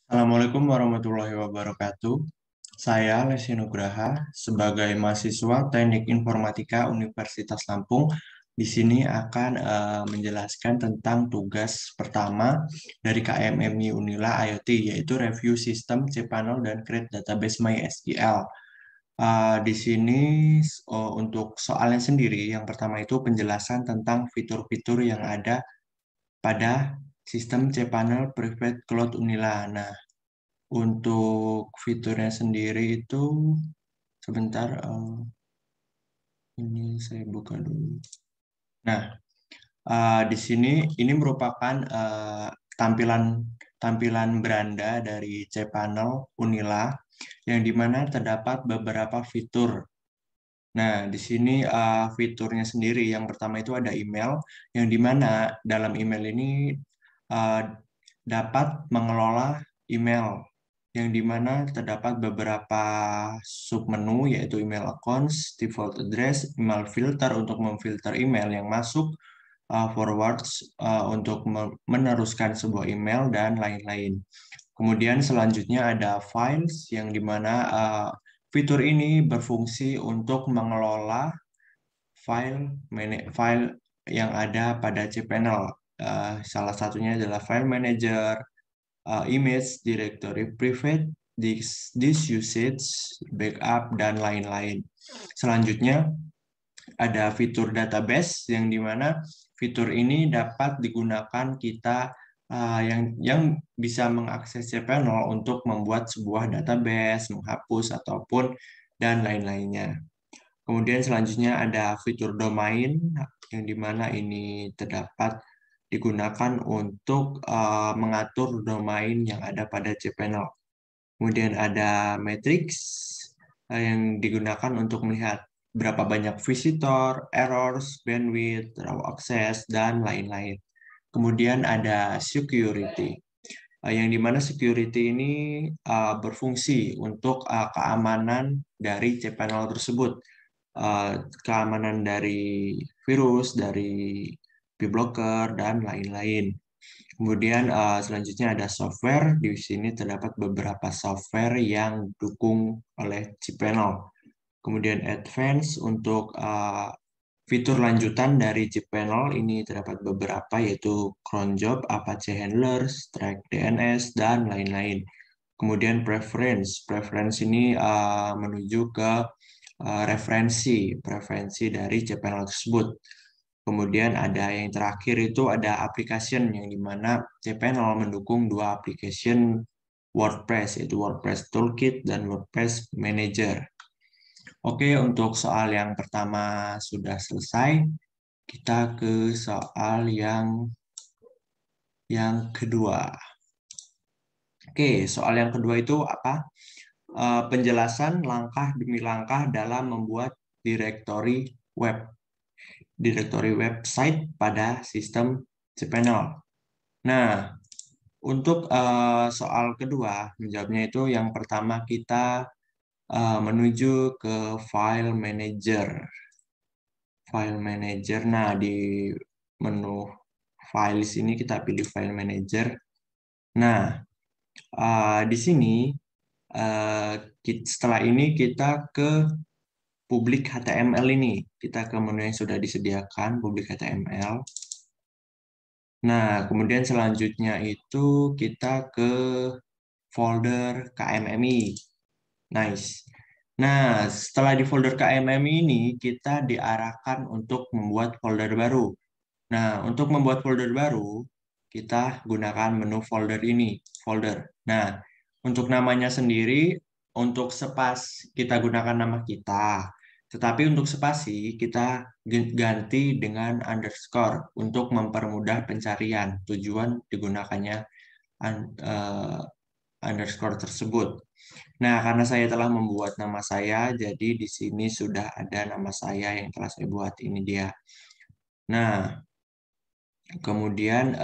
Assalamualaikum warahmatullahi wabarakatuh. Saya Lesi Nugraha sebagai mahasiswa Teknik Informatika Universitas Lampung di sini akan menjelaskan tentang tugas pertama dari KMMI Unila IoT yaitu review sistem cPanel dan create database MySQL. Di sini untuk soalnya sendiri yang pertama itu penjelasan tentang fitur-fitur yang ada pada sistem cPanel Private Cloud Unila. Nah, untuk fiturnya sendiri itu sebentar, ini saya buka dulu. Nah, di sini ini merupakan tampilan tampilan beranda dari cPanel Unila yang dimana terdapat beberapa fitur. Nah, di sini fiturnya sendiri yang pertama itu ada email yang dimana dalam email ini uh, dapat mengelola email yang dimana terdapat beberapa submenu yaitu email accounts, default address, email filter untuk memfilter email yang masuk, forwards untuk meneruskan sebuah email dan lain-lain. Kemudian selanjutnya ada files yang dimana fitur ini berfungsi untuk mengelola file yang ada pada cPanel. Salah satunya adalah file manager, image, directory private, disk usage, backup, dan lain-lain. Selanjutnya, ada fitur database yang dimana fitur ini dapat digunakan kita yang bisa mengakses cPanel untuk membuat sebuah database, menghapus, ataupun dan lain-lainnya. Kemudian selanjutnya ada fitur domain yang dimana ini terdapat digunakan untuk mengatur domain yang ada pada cPanel. Kemudian ada matrix yang digunakan untuk melihat berapa banyak visitor, errors, bandwidth, raw access, dan lain-lain. Kemudian ada security, yang dimana security ini berfungsi untuk keamanan dari cPanel tersebut, keamanan dari virus, dari BitBlocker, dan lain-lain. Kemudian selanjutnya ada software. Di sini terdapat beberapa software yang didukung oleh cPanel. Kemudian advance untuk fitur lanjutan dari cPanel ini terdapat beberapa yaitu cron job, Apache Handler, Strike DNS, dan lain-lain. Kemudian preference. Preference ini menuju ke preferensi dari cPanel tersebut. Kemudian ada yang terakhir itu ada application yang dimana cPanel mendukung dua application WordPress yaitu WordPress Toolkit dan WordPress Manager. Oke, untuk soal yang pertama sudah selesai. Kita ke soal yang kedua. Oke, soal yang kedua itu apa? Penjelasan langkah demi langkah dalam membuat directory web. Directory website pada sistem cPanel. Nah, untuk soal kedua, menjawabnya itu yang pertama kita menuju ke file manager. File manager. Nah, di menu file sini kita pilih file manager. Nah, di sini setelah ini kita ke publik HTML ini. Kita ke menu yang sudah disediakan, publik HTML. Nah, kemudian selanjutnya itu kita ke folder KMMI. Nice. Nah, setelah di folder KMMI ini, kita diarahkan untuk membuat folder baru. Nah, untuk membuat folder baru, kita gunakan menu folder ini, folder. Nah, untuk namanya sendiri, untuk spas kita gunakan nama kita. Tetapi untuk spasi kita ganti dengan underscore untuk mempermudah pencarian. Tujuan digunakannya underscore tersebut. Nah, karena saya telah membuat nama saya, jadi di sini sudah ada nama saya yang telah saya buat. Ini dia. Nah, kemudian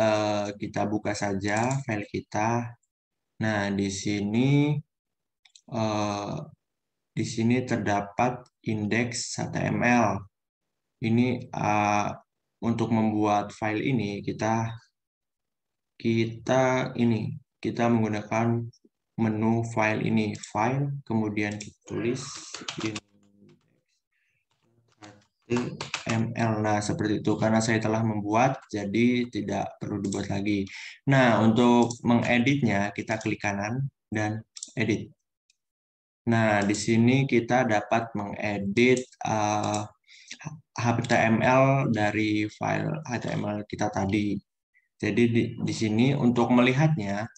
kita buka saja file kita. Nah, eh, di sini terdapat indeks HTML. Ini untuk membuat file ini kita ini kita menggunakan menu file ini, file, kemudian kita tulis HTML. Nah, seperti itu. Karena saya telah membuat, jadi tidak perlu dibuat lagi. Nah, untuk mengeditnya, kita klik kanan dan edit. Nah, di sini kita dapat mengedit HTML dari file HTML kita tadi. Jadi di sini untuk melihatnya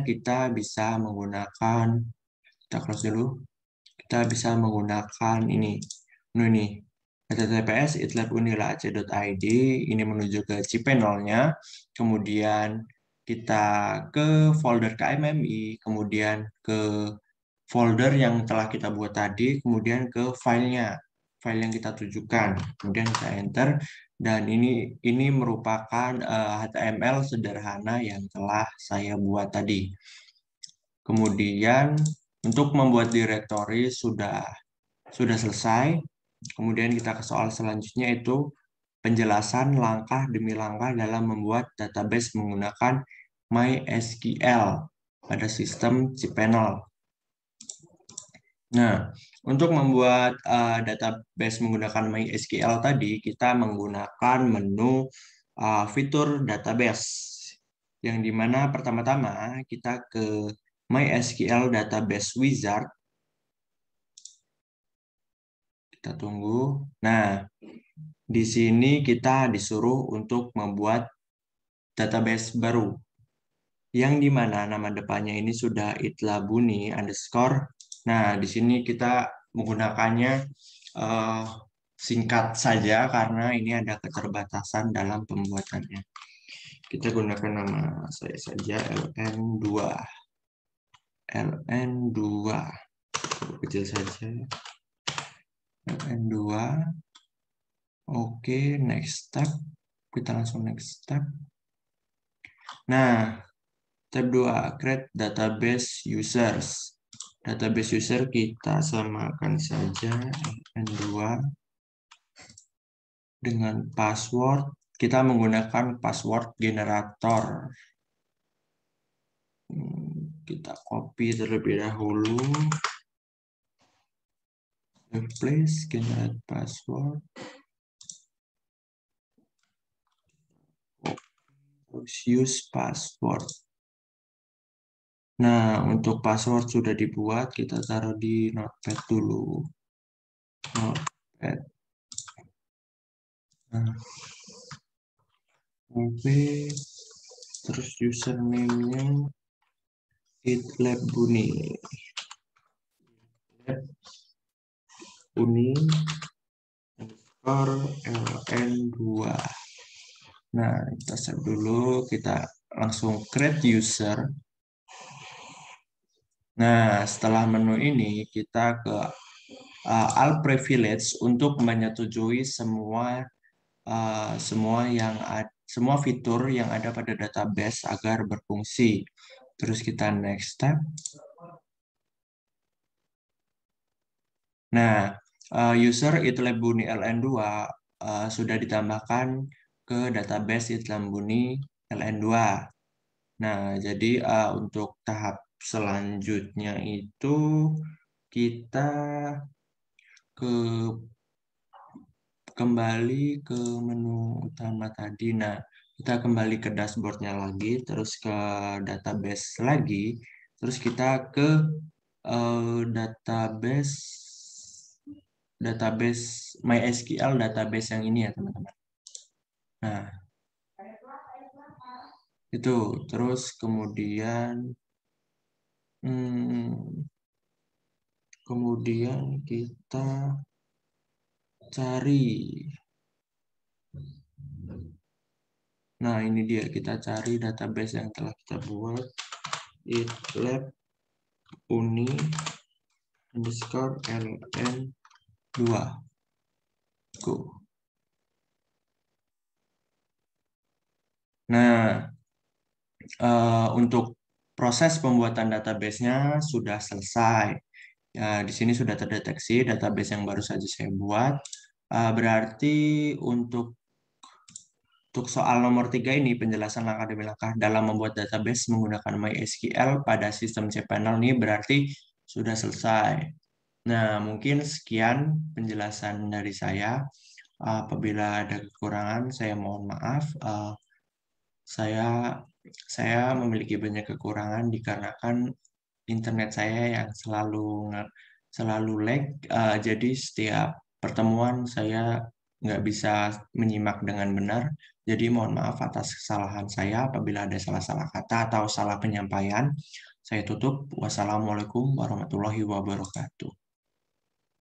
kita bisa menggunakan, kita close dulu, kita bisa menggunakan ini https://itlabunila.ac.id, ini menuju ke cPanel-nya, kemudian kita ke folder KMMI, kemudian ke folder yang telah kita buat tadi, kemudian ke filenya, file yang kita tujukan, kemudian kita enter, dan ini merupakan HTML sederhana yang telah saya buat tadi. Kemudian untuk membuat direktori sudah selesai. Kemudian kita ke soal selanjutnya, itu penjelasan langkah demi langkah dalam membuat database menggunakan MySQL pada sistem cPanel. Nah, untuk membuat database menggunakan MySQL tadi, kita menggunakan menu fitur database, yang dimana pertama-tama kita ke MySQL Database Wizard. Kita tunggu. Nah, di sini kita disuruh untuk membuat database baru, yang dimana nama depannya ini sudah itlabuni underscore. Nah, di sini kita menggunakannya singkat saja karena ini ada keterbatasan dalam pembuatannya. Kita gunakan nama saya saja ln2. Kecil saja. ln2. Oke, next step. Kita langsung next step. Nah, step 2, create database users. Database user kita samakan saja ln2 dengan password. Kita menggunakan password generator. Kita copy terlebih dahulu. Replace generate password. Terus use password. Nah, untuk password sudah dibuat, kita taruh di notepad dulu. Notepad. Nah, terus username-nya itlabuni. Uni underscore ln2. Nah, kita save dulu, kita langsung create user. Nah, setelah menu ini kita ke all privilege untuk menyetujui semua fitur yang ada pada database agar berfungsi. Terus kita next step. Nah, user itlabuni ln2 sudah ditambahkan ke database itlabuni ln2. Nah, jadi untuk tahap selanjutnya itu kita kembali ke menu utama tadi. Nah, kita kembali ke dashboardnya lagi, terus ke database lagi, terus kita ke database MySQL database yang ini ya teman-teman. Nah, itu terus kemudian kita cari. Nah, ini dia, kita cari database yang telah kita buat, itlab uni underscore ln2. Go. Nah, untuk proses pembuatan database-nya sudah selesai. Ya, di sini sudah terdeteksi database yang baru saja saya buat. Berarti untuk Untuk soal nomor 3 ini, penjelasan langkah demi langkah dalam membuat database menggunakan MySQL pada sistem cPanel ini berarti sudah selesai. Nah, mungkin sekian penjelasan dari saya. Apabila ada kekurangan, saya mohon maaf. Saya saya memiliki banyak kekurangan dikarenakan internet saya yang selalu lag. Jadi setiap pertemuan saya nggak bisa menyimak dengan benar. Jadi mohon maaf atas kesalahan saya apabila ada salah-salah kata atau salah penyampaian. Saya tutup. Wassalamualaikum warahmatullahi wabarakatuh.